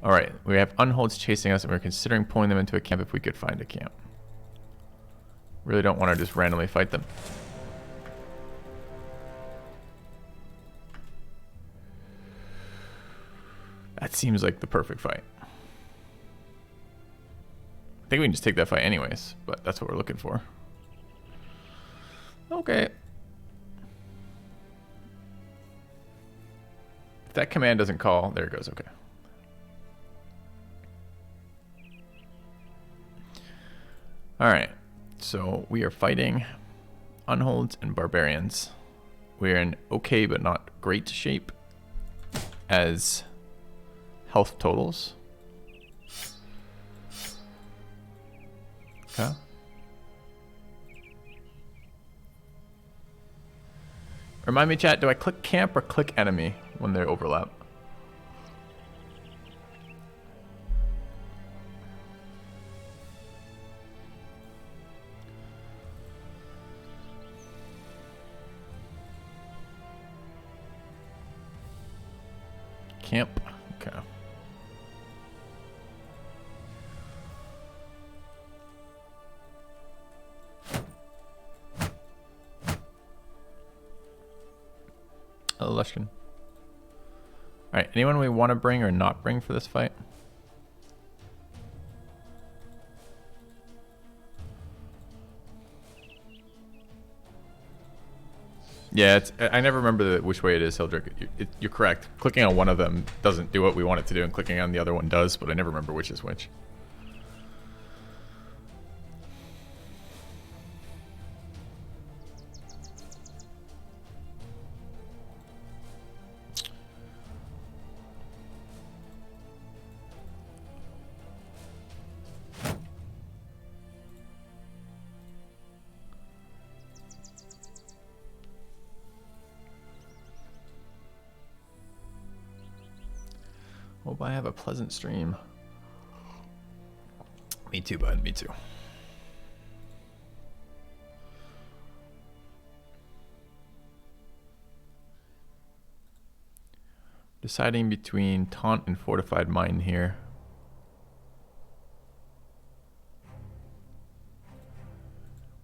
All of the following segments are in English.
All right, we have unholds chasing us, and we're considering pulling them into a camp if we could find a camp. Really don't want to just randomly fight them. That seems like the perfect fight. I think we can just take that fight anyways, but that's what we're looking for. Okay. If that command doesn't call, there it goes, okay. Alright, so we are fighting unholds and barbarians. We're in okay but not great shape as health totals. Okay. Remind me, chat, do I click camp or click enemy when they overlap? Camp. Okay. Lushkin. Alright, anyone we want to bring or not bring for this fight? Yeah, it's, I never remember which way it is, Hildrick. You're correct. Clicking on one of them doesn't do what we want it to do, and clicking on the other one does, but I never remember which is which. Hope I have a pleasant stream. Me too, bud. Me too. Deciding between taunt and fortified mine here.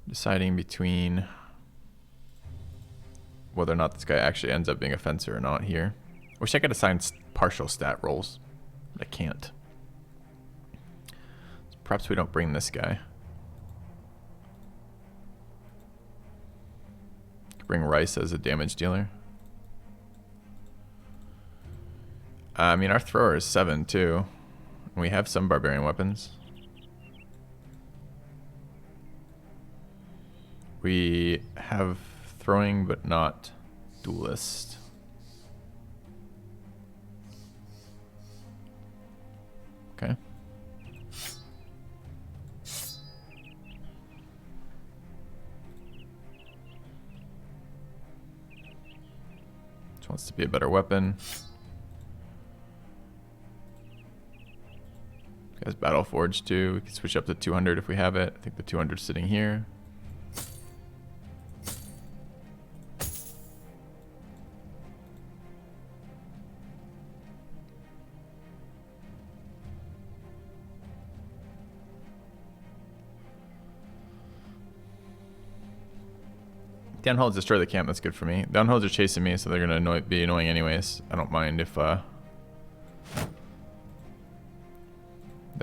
Deciding between whether or not this guy actually ends up being a fencer or not here. Wish I could assign partial stat rolls, but I can't. So perhaps we don't bring this guy. Bring Rice as a damage dealer. I mean, our thrower is 7 too. And we have some barbarian weapons. We have throwing, but not duelist. Okay. Which wants to be a better weapon. Has Battle Forge too. We can switch up to 200 if we have it. I think the 200 is sitting here. The unholds destroy the camp. That's good for me. The unholds are chasing me, so they're gonna be annoying anyways. I don't mind if they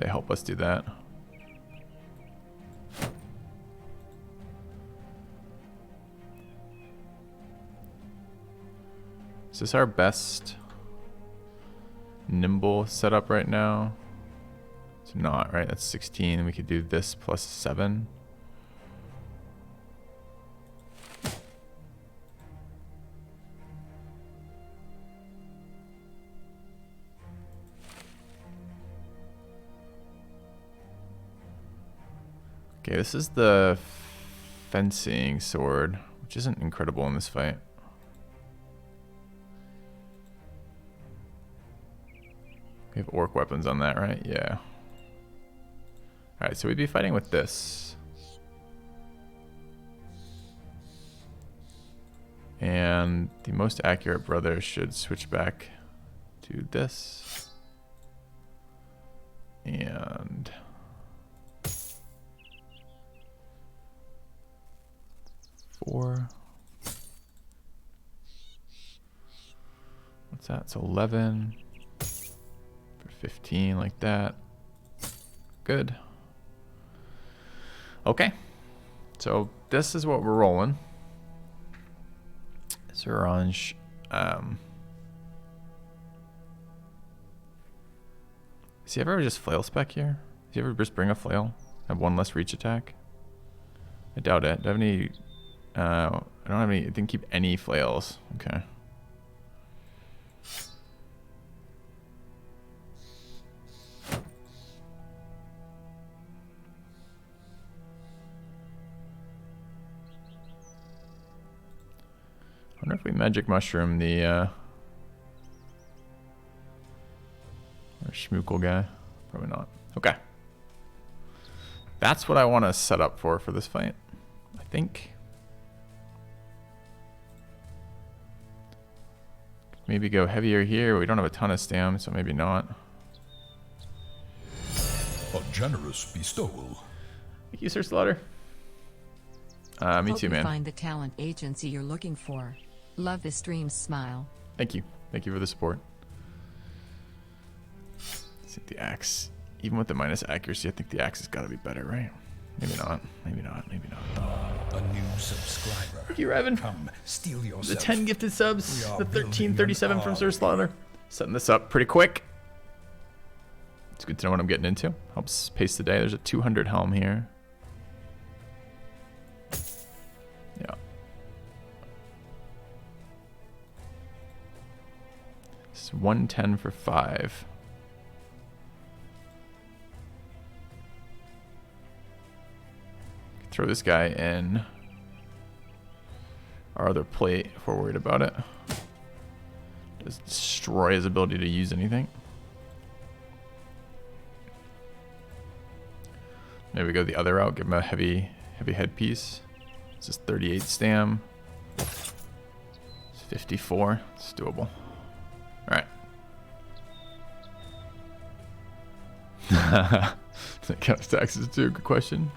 help us do that. Is this our best nimble setup right now? It's not, right? That's 16. We could do this plus 7. Okay, this is the fencing sword, which isn't incredible in this fight. We have orc weapons on that, right? Yeah. Alright, so we'd be fighting with this. And the most accurate brother should switch back to this. And 4. What's that? It's 11 for 15, like that. Good. Okay. So this is what we're rolling. It's orange. Does he ever just flail spec here? Does he ever just bring a flail? Have one less reach attack? I doubt it. Do I have any? I don't have any. I didn't keep any flails. Okay. I wonder if we magic mushroom the our schmookle guy. Probably not. Okay. That's what I want to set up for this fight, I think. Maybe go heavier here. We don't have a ton of stam, so maybe not. A generous bestowal. Thank you, Sir Slaughter. Me too, man. Find the talent agency you're looking for. Love this stream. Smile. Thank you. Thank you for the support. I think the axe, even with the minus accuracy, I think the axe has got to be better, right? Maybe not. Maybe not. Maybe not. A new subscriber. Thank you, Raven. Come, steal yourself. The 10 gifted subs. We are The building 1337 an from Sir army. Slaughter. Setting this up pretty quick. It's good to know what I'm getting into. Helps pace the day. There's a 200 helm here. Yeah. This is 110 for 5. Throw this guy in our other plate if we're worried about it. Just destroy his ability to use anything. Maybe we go the other route, give him a heavy headpiece. This is 38 stam. It's 54. It's doable. Alright. That counts taxes too, good question.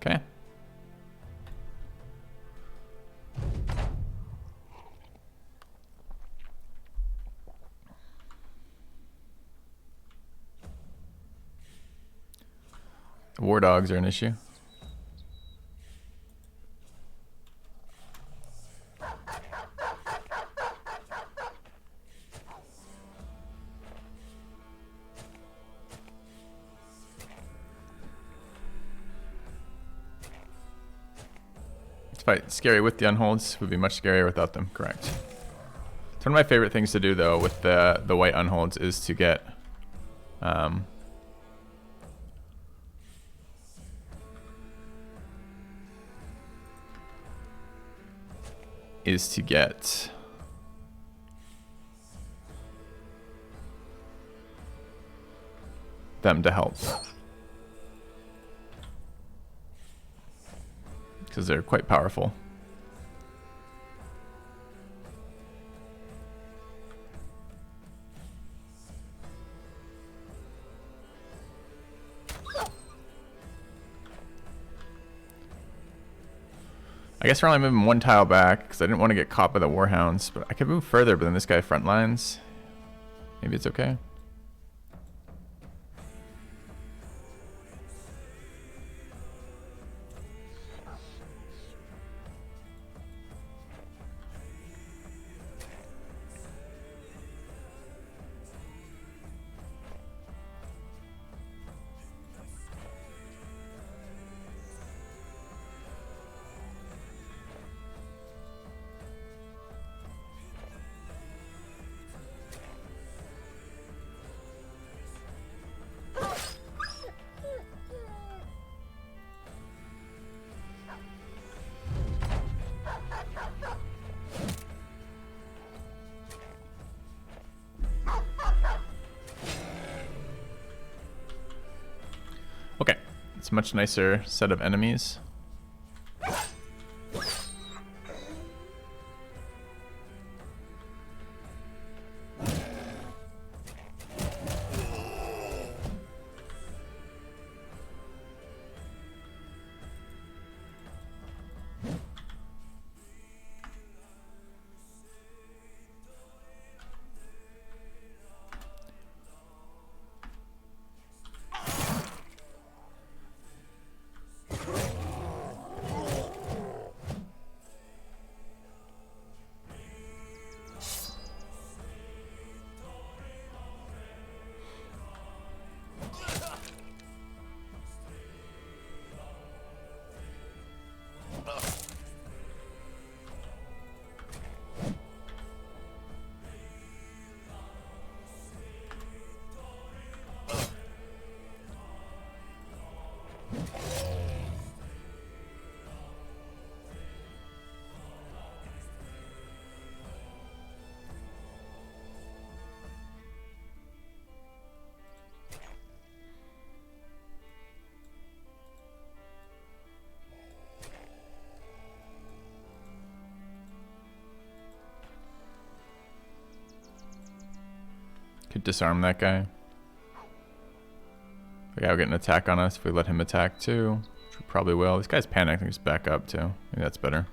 Okay. War dogs are an issue. Fight scary with the unholds would be much scarier without them. Correct. It's one of my favorite things to do though with the white unholds is to get them to help. Because they're quite powerful. I guess we're only moving one tile back because I didn't want to get caught by the Warhounds, but I could move further, but then this guy front lines. Maybe it's okay. It's a much nicer set of enemies. Could disarm that guy. The guy will get an attack on us if we let him attack too. Which we probably will. This guy's panicking. Just back up too. Maybe that's better.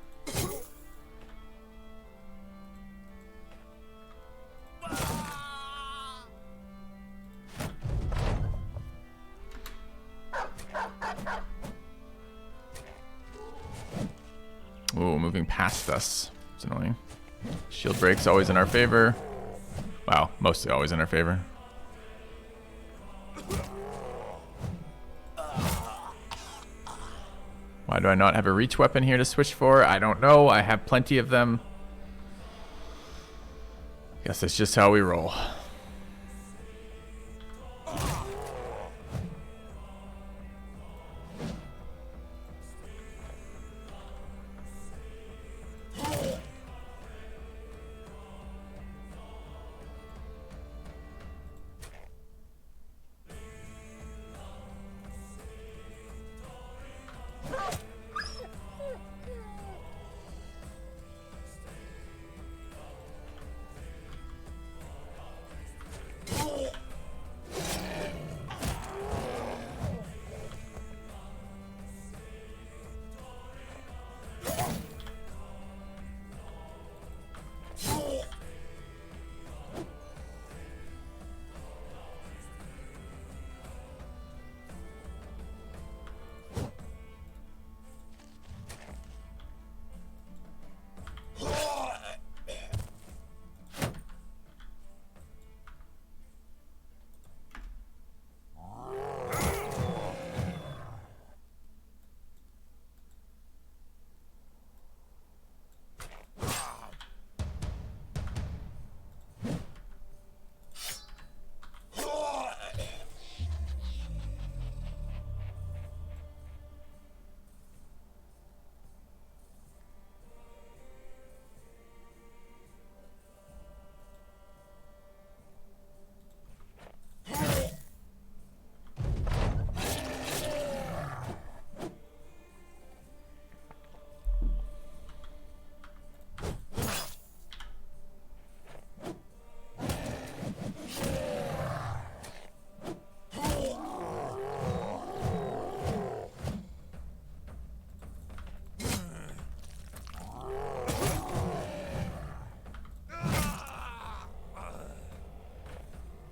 Ooh, moving past us. It's annoying. Shield break's always in our favor. Wow, mostly always in our favor. Why do I not have a reach weapon here to switch for? I don't know. I have plenty of them. Guess that's just how we roll.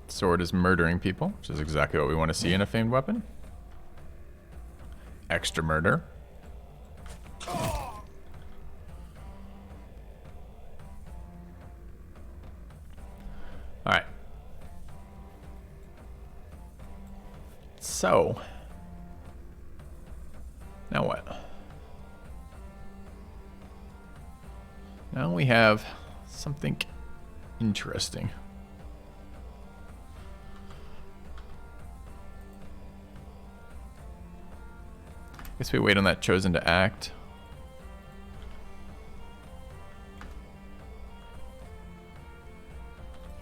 Sword is murdering people, which is exactly what we want to see in a famed weapon. Extra murder. Alright. So. Now what? Now we have something interesting. Guess we wait on that chosen to act.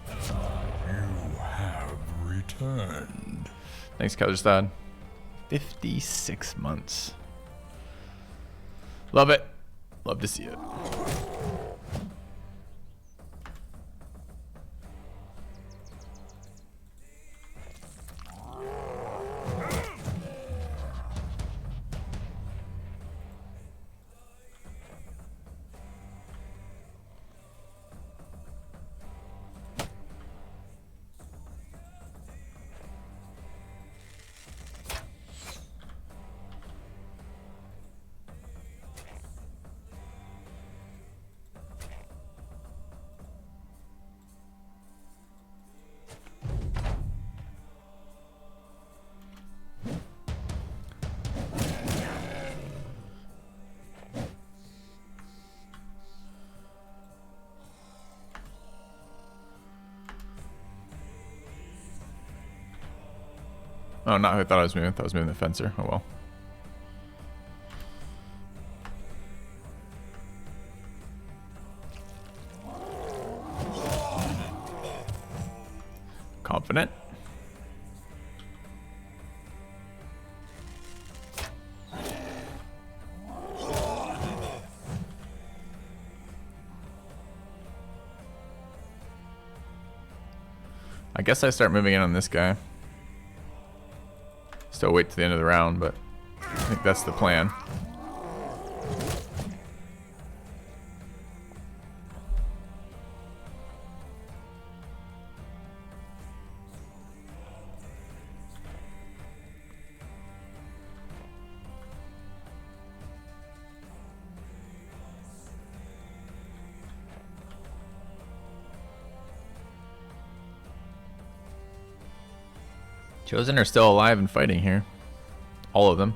You have returned. Thanks, Kazakhstan. 56 months. Love it. Love to see it. Oh, not who I thought I was moving. I thought I was moving the fencer. Oh well. Confident. I guess I start moving in on this guy. Still wait to the end of the round, but I think that's the plan. Chosen are still alive and fighting here. All of them.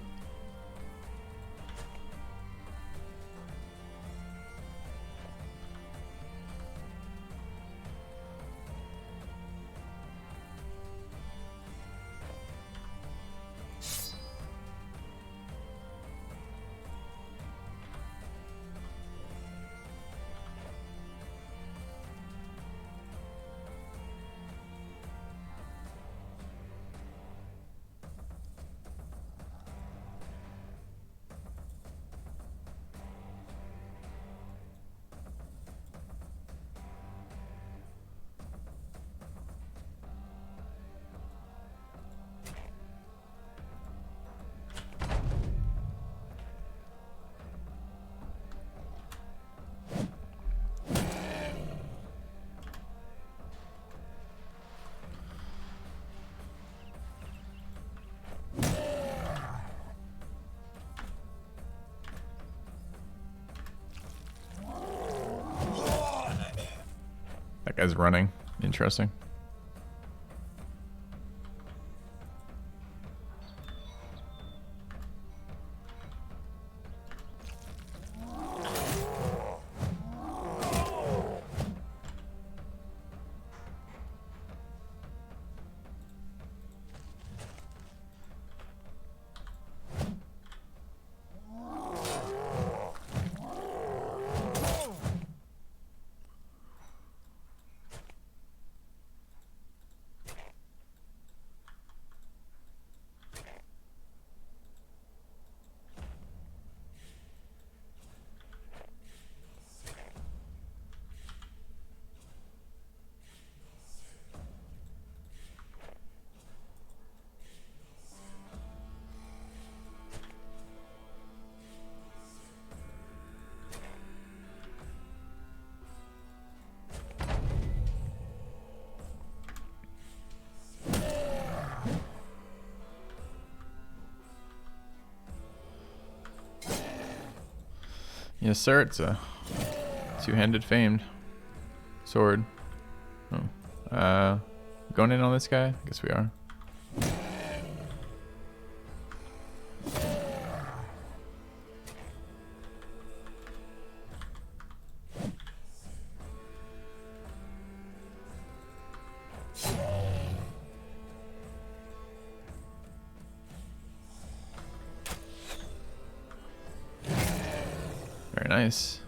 That guy's running. Interesting. Yes, sir. It's a two-handed famed sword. Oh. Going in on this guy? I guess we are. Very nice.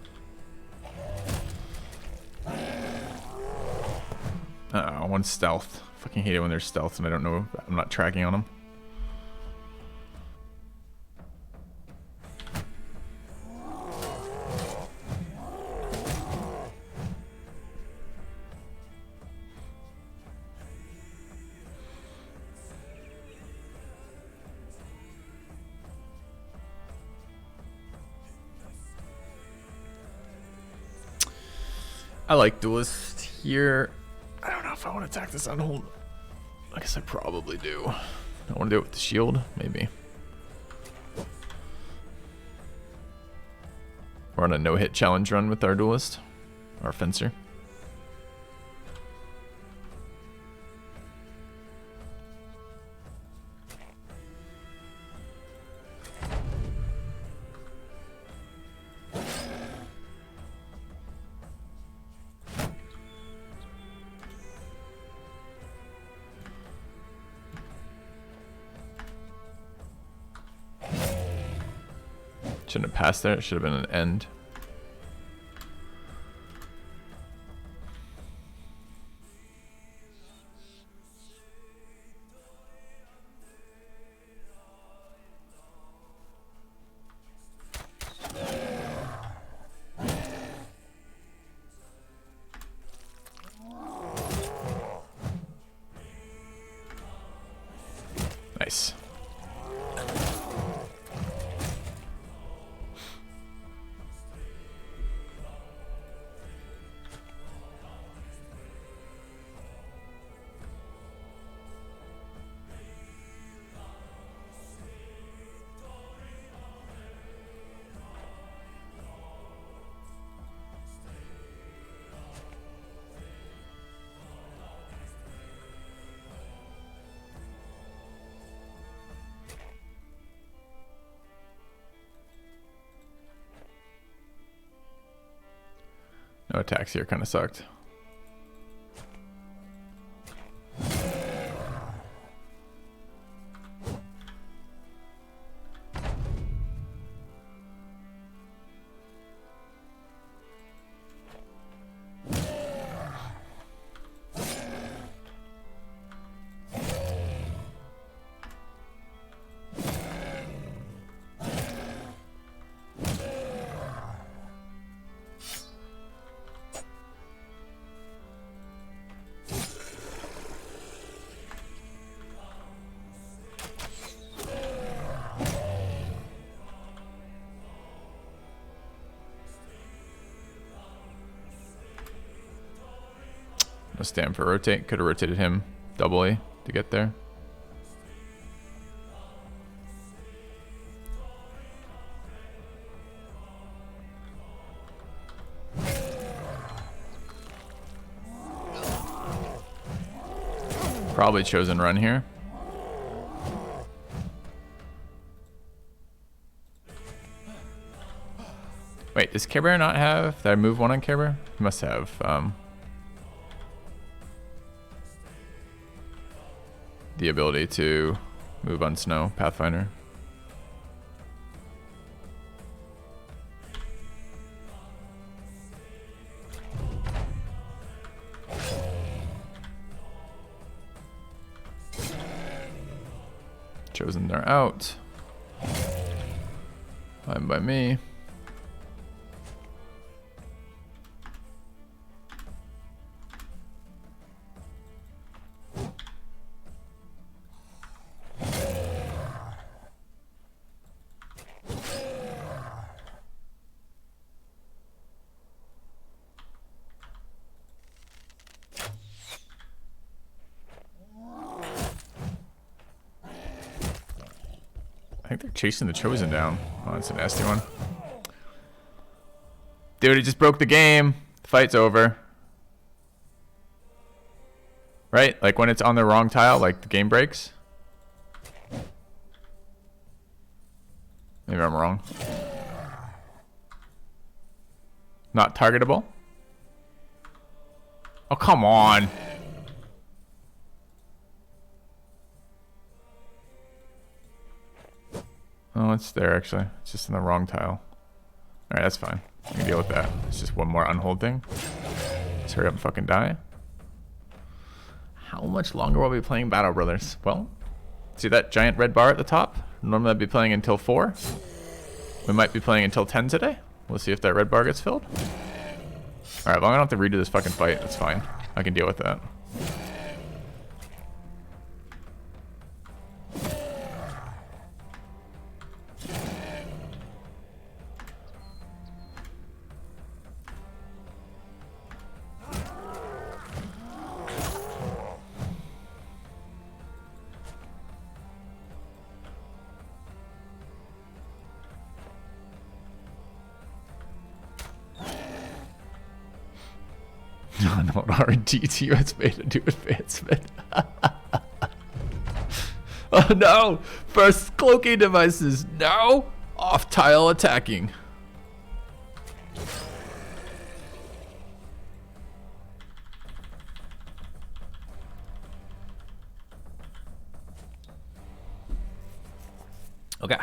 One stealth. Fucking hate it when they're stealth and I don't know. I'm not tracking on them. I like duelist here. I don't know if I want to attack this on hold. I guess I probably do. I want to do it with the shield, maybe. We're on a no-hit challenge run with our duelist, our fencer. Shouldn't have passed there. It should have been an end. Nice. No attacks here, kind of sucked. No stand for rotate. Could have rotated him doubly to get there. Probably chosen run here. Wait, does Care Bear not have? Did I move one on Care Bear? He must have. The ability to move on snow, Pathfinder. Chosen are out. Fine by me. I think they're chasing the Chosen down. Oh, that's a nasty one. Dude, he just broke the game. The fight's over. Right? Like when it's on the wrong tile, like the game breaks. Maybe I'm wrong. Not targetable? Oh, come on. Oh, it's there actually. It's just in the wrong tile. Alright, that's fine. I can deal with that. It's just one more unhold thing. Just hurry up and fucking die. How much longer will we be playing Battle Brothers? Well, see that giant red bar at the top? Normally I'd be playing until 4. We might be playing until 10 today. We'll see if that red bar gets filled. Alright, well I don't have to redo this fucking fight. That's fine. I can deal with that. Unhold R&D to US beta to advancement. Oh no! First cloaking devices. No! Off tile attacking. Okay.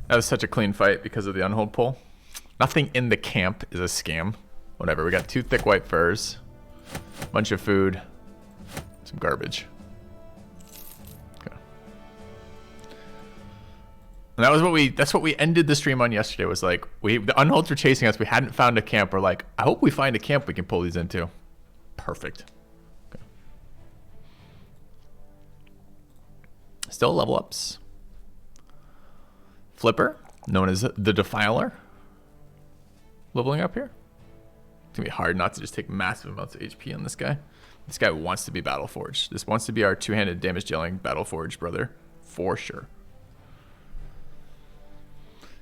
That was such a clean fight because of the unhold pull. Nothing in the camp is a scam. Whatever, we got 2 thick white furs, bunch of food, some garbage. Okay. And that's what we ended the stream on yesterday, was like, the unholds were chasing us, we hadn't found a camp, we're like, I hope we find a camp we can pull these into. Perfect. Okay. Still level ups. Flipper, known as the Defiler, leveling up here. It's gonna be hard not to just take massive amounts of HP on this guy. This guy wants to be Battleforged. This wants to be our 2-handed damage dealing Battleforged brother, for sure.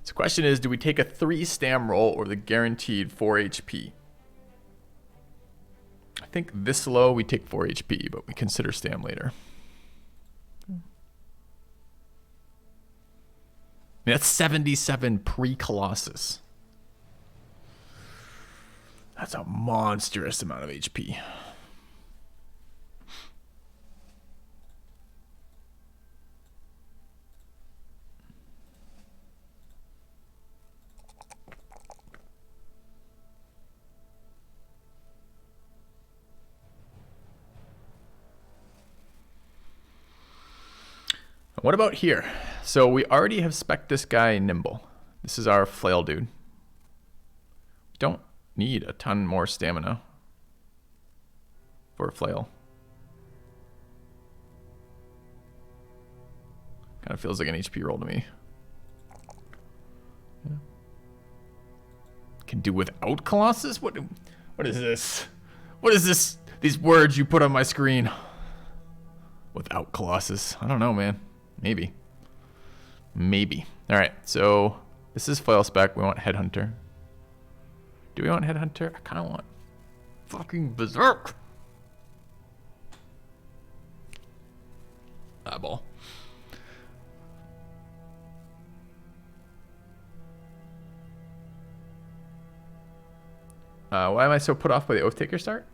So the question is, do we take a 3 stam roll or the guaranteed 4 HP? I think this low we take 4 HP, but we consider stam later. That's 77 pre-Colossus. That's a monstrous amount of HP. What about here? So we already have spec'd this guy Nimble. This is our Flail dude. We don't need a ton more stamina for a Flail. Kind of feels like an HP roll to me. Yeah. Can do without Colossus? What is this? What is this? These words you put on my screen. Without Colossus. I don't know, man. Maybe. Maybe. Alright, so this is Flail spec. We want Headhunter. Do we want Headhunter? I kind of want fucking Berserk. Eyeball. Why am I so put off by the Oath Taker start?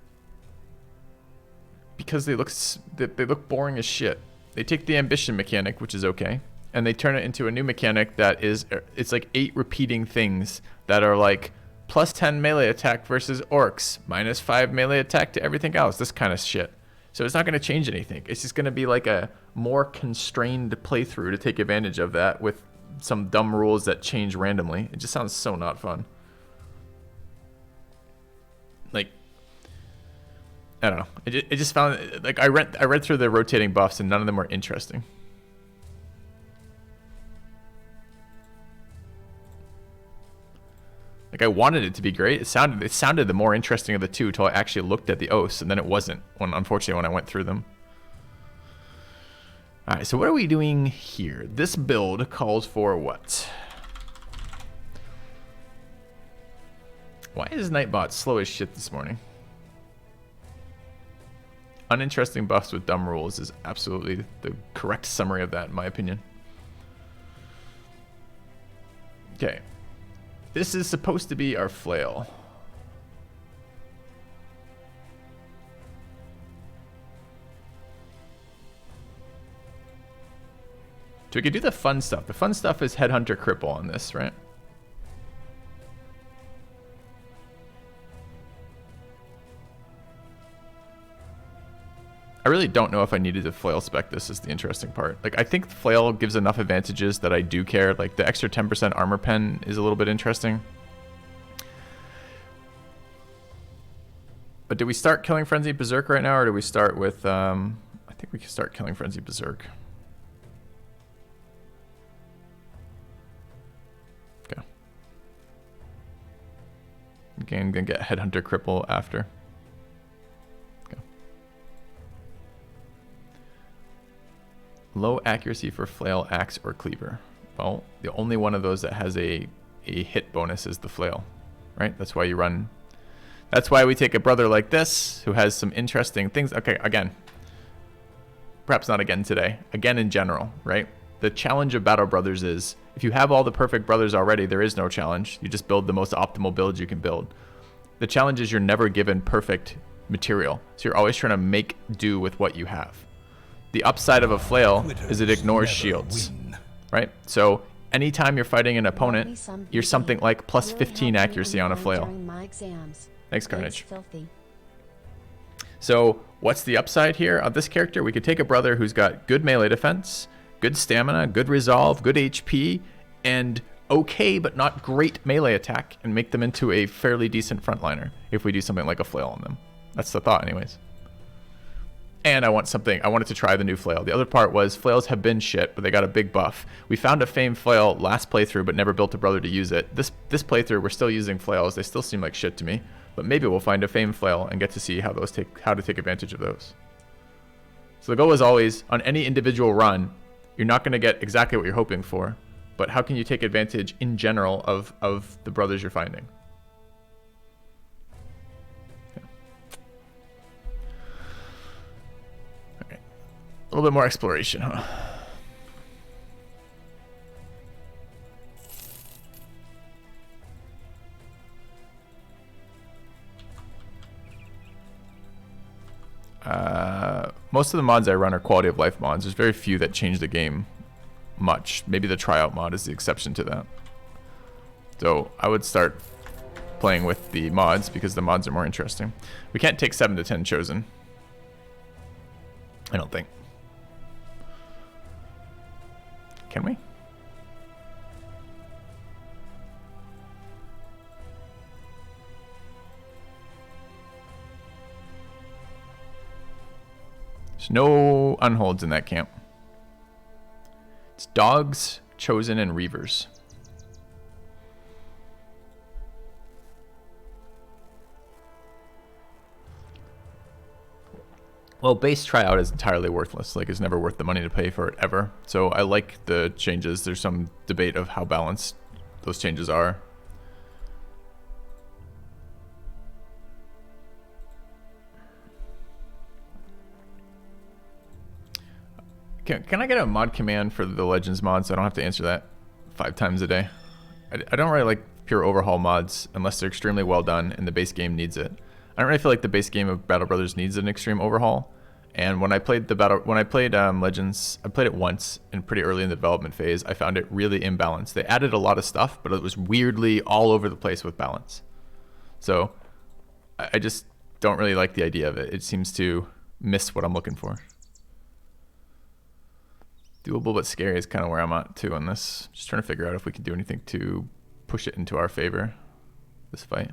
Because they look boring as shit. They take the ambition mechanic, which is okay, and they turn it into a new mechanic that is, it's like 8 repeating things that are like plus 10 melee attack versus orcs, minus 5 melee attack to everything else, this kind of shit. So it's not going to change anything. It's just going to be like a more constrained playthrough to take advantage of that with some dumb rules that change randomly. It just sounds so not fun. Like, I don't know. It just found, like, I read through the rotating buffs and none of them were interesting. Like, I wanted it to be great. It sounded the more interesting of the two until I actually looked at the oaths, and then it wasn't. Unfortunately, when I went through them. All right. So what are we doing here? This build calls for what? Why is Nightbot slow as shit this morning? Uninteresting buffs with dumb rules is absolutely the correct summary of that, in my opinion. Okay. This is supposed to be our Flail. So we could do the fun stuff. The fun stuff is Headhunter Cripple on this, right? I really don't know if I needed to Flail spec this, is the interesting part. Like, I think Flail gives enough advantages that I do care. Like, the extra 10% armor pen is a little bit interesting. But do we start Killing Frenzy Berserk right now, or do we start with, I think we can start Killing Frenzy Berserk. Okay. Again, I'm gonna get Headhunter Cripple after. Low accuracy for Flail, Axe, or Cleaver. Well, the only one of those that has a hit bonus is the Flail. right? That's why you run. That's why we take a brother like this who has some interesting things. Okay, again, perhaps not again today, again in general, right? The challenge of Battle Brothers is if you have all the perfect brothers already, there is no challenge. You just build the most optimal build you can build. The challenge is you're never given perfect material. So you're always trying to make do with what you have. The upside of a flail is it ignores shields, right? So anytime you're fighting an opponent, you're something like plus 15 accuracy on a flail. Thanks, Carnage. So what's the upside here of this character? We could take a brother who's got good melee defense, good stamina, good resolve, good HP, and okay but not great melee attack, and make them into a fairly decent frontliner if we do something like a flail on them. That's the thought anyways. And I wanted to try the new flail. The other part was flails have been shit, but they got a big buff. We found a famed flail last playthrough but never built a brother to use it. This playthrough we're still using flails. They still seem like shit to me, but maybe we'll find a famed flail and get to see how to take advantage of those. So the goal is always, on any individual run, you're not going to get exactly what you're hoping for, but how can you take advantage in general of the brothers you're finding? Okay. Okay. A little bit more exploration, huh? Most of the mods I run are quality of life mods. There's very few that change the game much. Maybe the tryout mod is the exception to that. So I would start playing with the mods because the mods are more interesting. We can't take 7 to 10 chosen. I don't think. Can we? There's no unholds in that camp. It's dogs, chosen, and reavers. Well, base tryout is entirely worthless. Like, it's never worth the money to pay for it ever. So I like the changes. There's some debate of how balanced those changes are. Can I get a mod command for the Legends mod so I don't have to answer that 5 times a day? I don't really like pure overhaul mods unless they're extremely well done and the base game needs it. I don't really feel like the base game of Battle Brothers needs an extreme overhaul. And when I played Legends, I played it once and pretty early in the development phase. I found it really imbalanced. They added a lot of stuff, but it was weirdly all over the place with balance. So I just don't really like the idea of it. It seems to miss what I'm looking for. Doable but scary is kind of where I'm at too on this. Just trying to figure out if we can do anything to push it into our favor, this fight.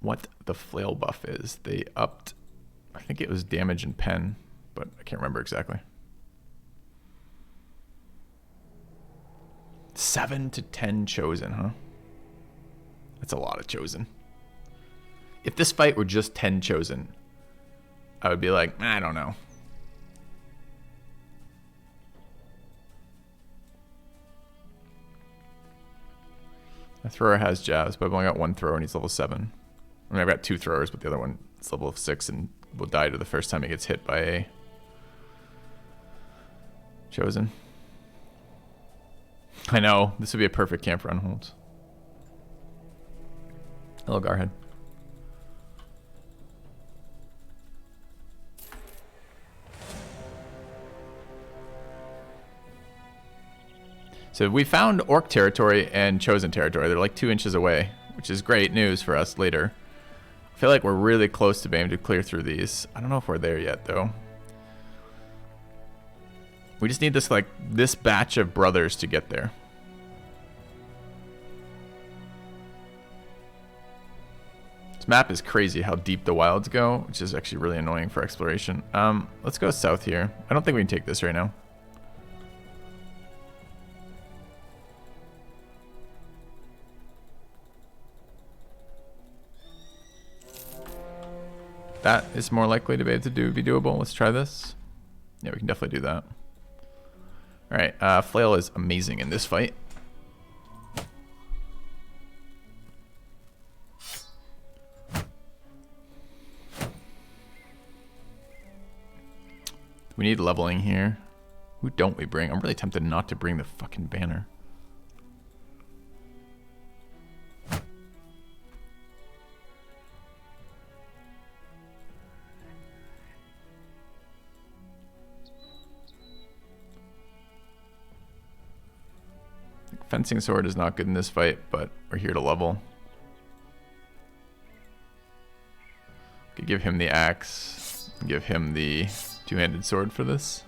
What the flail buff is. They upped, I think it was damage and pen, but I can't remember exactly. 7 to 10 chosen, huh? That's a lot of chosen. If this fight were just 10 chosen, I would be like, I don't know. My thrower has jabs, but I've only got 1 thrower and he's level 7. I mean, I've got 2 throwers, but the other one is level 6 and will die to the first time he gets hit by a chosen. I know, this would be a perfect camp for unholds. Hello, Garhead. So we found Orc territory and Chosen territory. They're like 2 inches away, which is great news for us later. I feel like we're really close to being able to clear through these. I don't know if we're there yet, though. We just need this batch of brothers to get there. Map is crazy how deep the wilds go, which is actually really annoying for exploration. Let's go south here. I don't think we can take this right now. that is more likely to be able to be doable. Let's try this. Yeah, we can definitely do that. All right, Flail is amazing in this fight. We need leveling here. Who don't we bring? I'm really tempted not to bring the fucking banner. Fencing sword is not good in this fight, but we're here to level. Could give him the axe, give him the two-handed sword for this.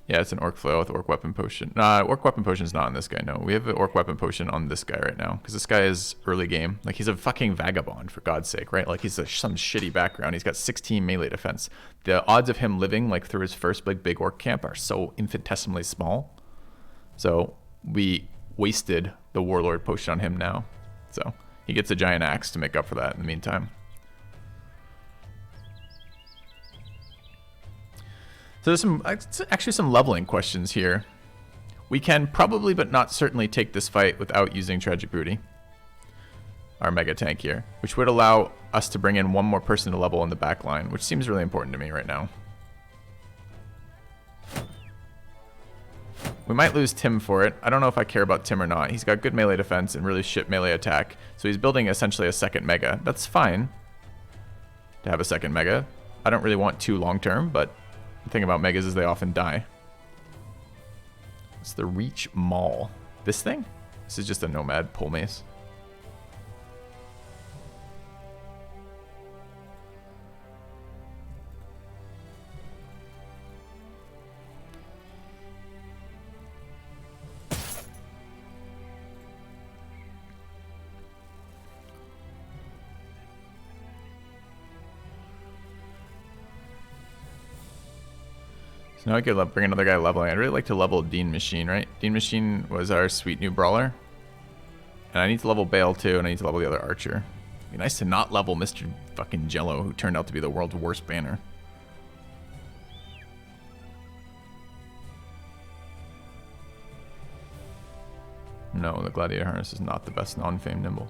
Yeah, it's an orc flail with orc weapon potion. Nah, orc weapon potion is not on this guy, no. We have an orc weapon potion on this guy right now. Because this guy is early game. Like, he's a fucking vagabond, for God's sake, right? Like, he's some shitty background. He's got 16 melee defense. The odds of him living, like, through his first big orc camp are so infinitesimally small. So, we wasted the warlord potion on him now. So, he gets a giant axe to make up for that in the meantime. So there's actually some leveling questions here. We can probably, but not certainly, take this fight without using Tragic Booty, our mega tank here, which would allow us to bring in one more person to level in the back line, which seems really important to me right now. We might lose Tim for it. I don't know if I care about Tim or not. He's got good melee defense and really shit melee attack, so he's building essentially a second mega. That's fine to have a second mega. I don't really want two long term, but the thing about megas is they often die. It's the Reach Maul. This thing? This is just a nomad pole mace. Now I could bring another guy leveling. I'd really like to level Dean Machine, right? Dean Machine was our sweet new brawler. And I need to level Bale too, and I need to level the other archer. It'd be nice to not level Mr. fucking Jello, who turned out to be the world's worst banner. No, the Gladiator Harness is not the best non-fame nimble.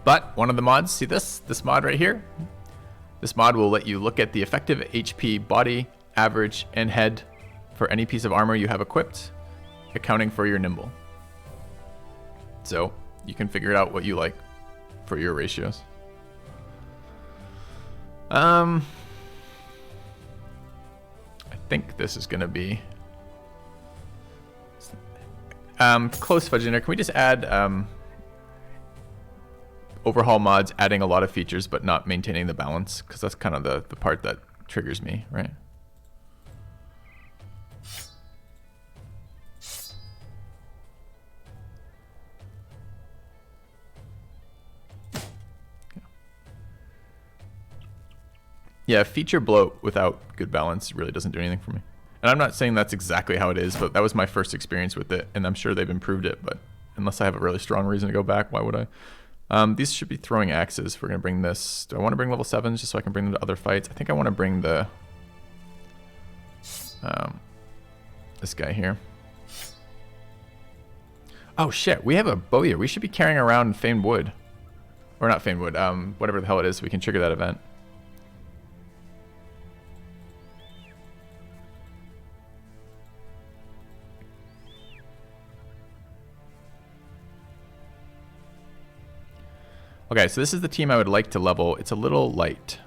But one of the mods, see this mod right here? This mod will let you look at the effective HP, body, average, and head for any piece of armor you have equipped, accounting for your nimble. So you can figure it out what you like for your ratios. I think this is going to be close fudging there. Can we just add overhaul mods, adding a lot of features but not maintaining the balance? Because that's kind of the part that triggers me, right? Yeah, feature bloat without good balance really doesn't do anything for me. And I'm not saying that's exactly how it is, but that was my first experience with it, and I'm sure they've improved it, but unless I have a really strong reason to go back, why would I? These should be throwing axes. We're going to bring this. Do I want to bring level 7s just so I can bring them to other fights? I think I want to bring the this guy here. Oh shit, we have a bowyer. We should be carrying around Famed Wood. Or not Famed Wood, whatever the hell it is, so we can trigger that event. Okay, so this is the team I would like to level. It's a little light.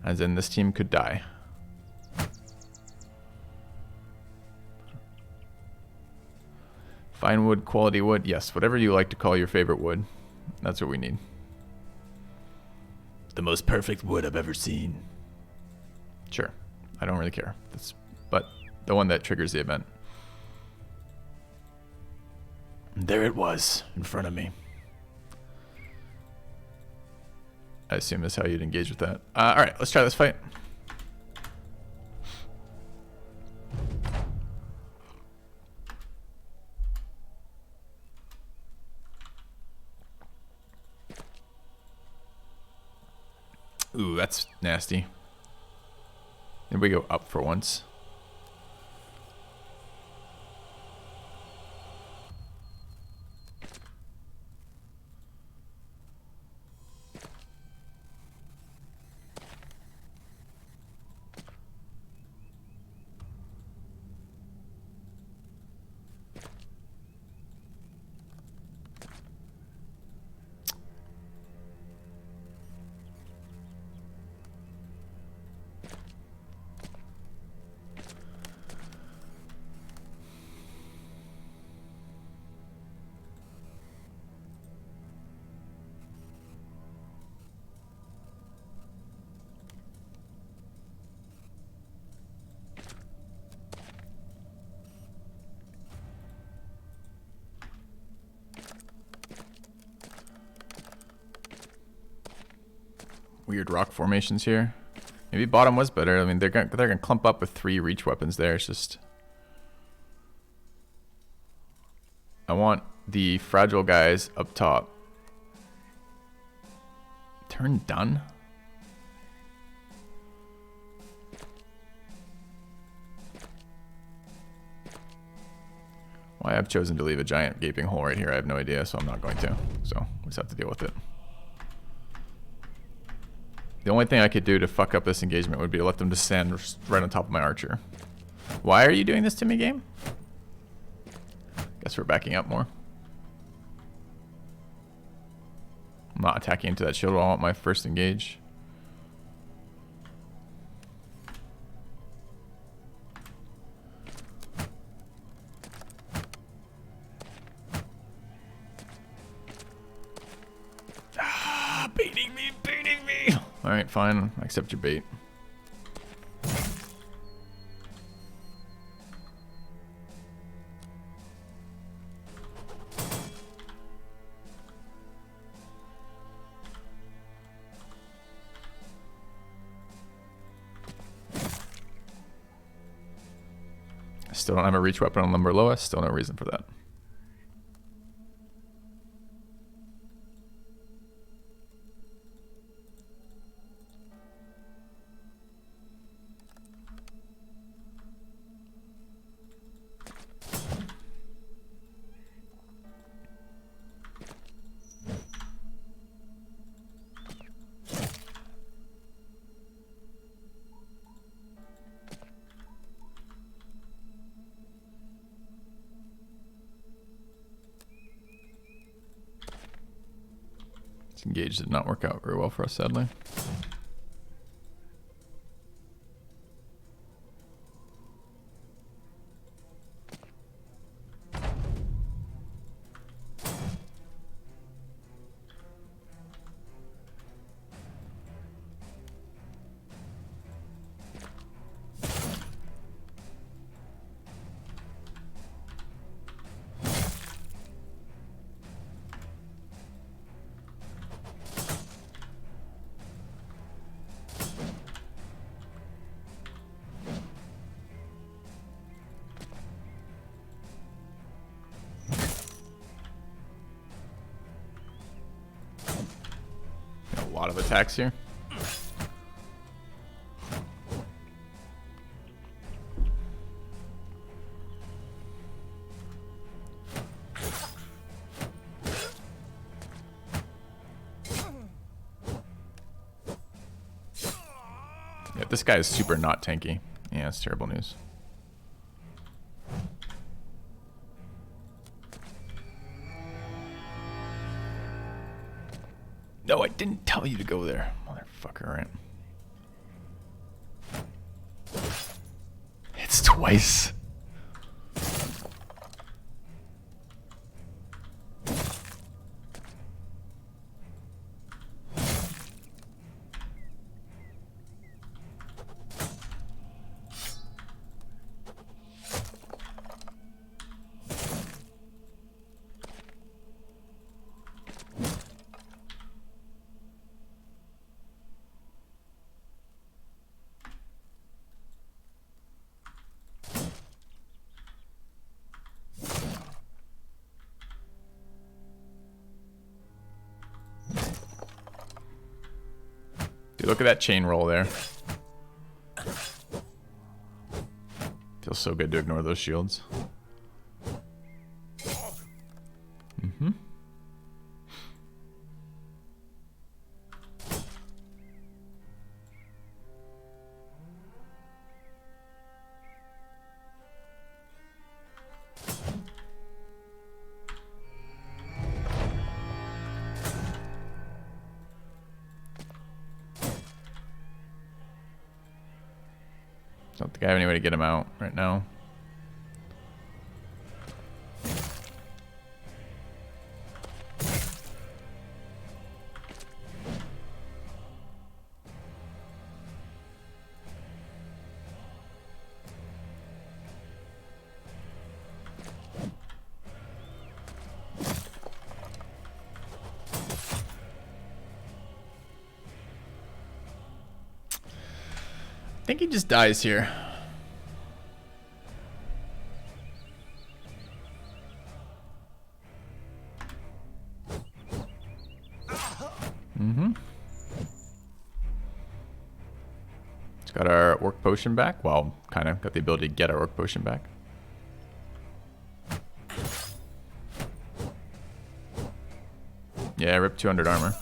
As in, this team could die. Fine wood, quality wood. Yes, whatever you like to call your favorite wood. That's what we need. The most perfect wood I've ever seen. Sure, I don't really care. But the one that triggers the event. There it was, in front of me. I assume that's how you'd engage with that. Alright, let's try this fight. Ooh, that's nasty. Maybe we go up for once. Weird rock formations here. Maybe bottom was better. I mean, they're gonna clump up with 3 reach weapons there. It's just I want the fragile guys up top. Turn done. Why I've chosen to leave a giant gaping hole right here, I have no idea, so I'm not going to. So we'll just have to deal with it. The only thing I could do to fuck up this engagement would be to let them just stand right on top of my archer. Why are you doing this to me, game? Guess we're backing up more. I'm not attacking into that shield. I want my first engage. Baiting me, baiting me. All right, fine. I accept your bait. I still don't have a reach weapon on Lumber Lois. Still no reason for that. This engage did not work out very well for us, sadly. A lot of attacks here. Yeah, this guy is super not tanky. Yeah, it's terrible news. No, I didn't tell you to go there. Motherfucker, right? It's twice. Dude, look at that chain roll there. Feels so good to ignore those shields. Mm-hmm. Don't think I have any way to get him out right now. I think he just dies here. Mm-hmm. Just got our work potion back. Well, kind of got the ability to get our work potion back. Yeah, rip 200 armor.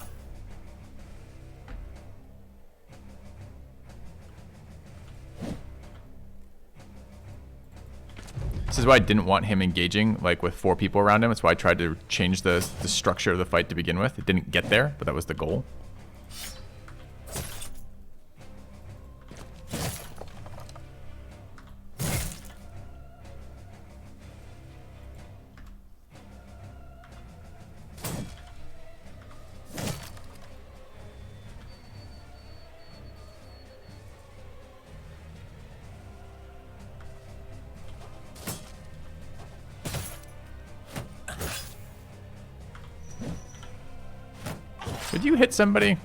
This is why I didn't want him engaging like with 4 people around him. That's why I tried to change the structure of the fight to begin with. It didn't get there, but that was the goal. Did you hit somebody?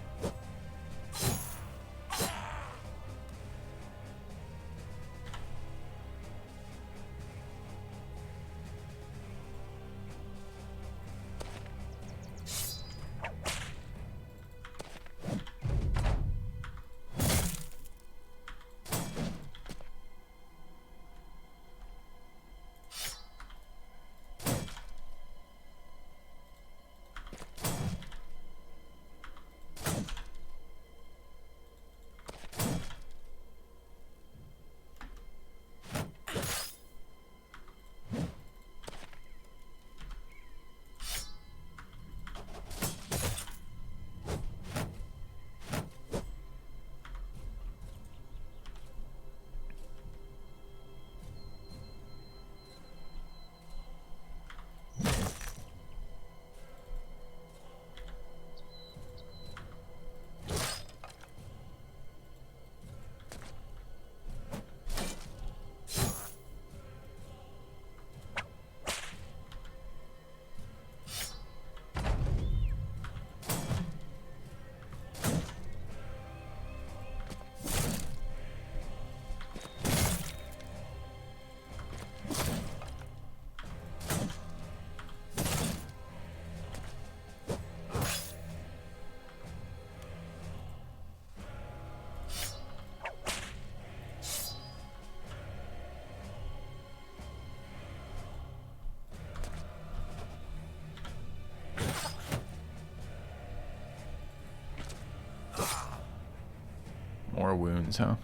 More wounds, huh?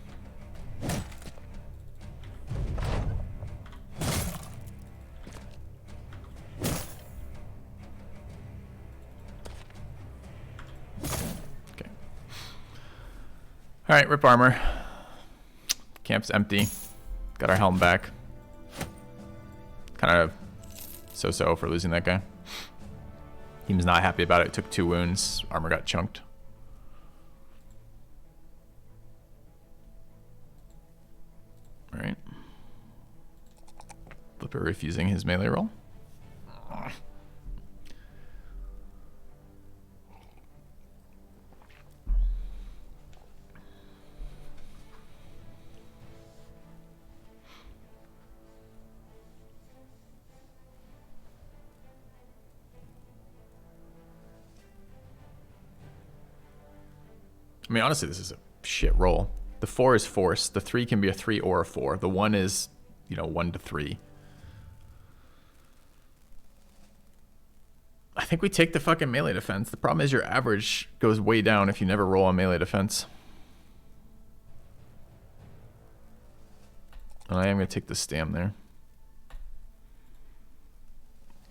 Okay. Alright, rip armor. Camp's empty. Got our helm back. Kind of so-so for losing that guy. Team's not happy about it. Took 2 wounds. Armor got chunked. Alright. Flipper refusing his melee roll. I mean, honestly, this is a shit roll. The 4 is force. The 3 can be a 3 or a 4. The 1 is, you know, 1 to 3. I think we take the fucking melee defense. The problem is your average goes way down if you never roll on melee defense. And I am going to take the stam there.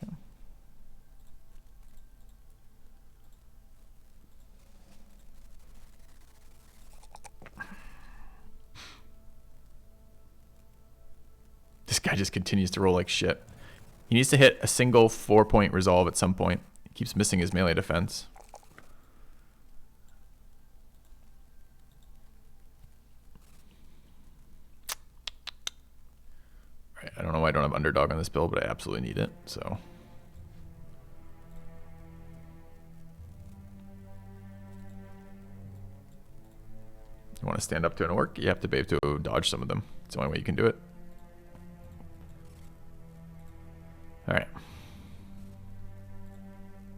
Okay. This guy just continues to roll like shit. He needs to hit a single 4-point resolve at some point. He keeps missing his melee defense. Right, I don't know why I don't have underdog on this build, but I absolutely need it, so. You want to stand up to an orc, you have to be able to dodge some of them. It's the only way you can do it.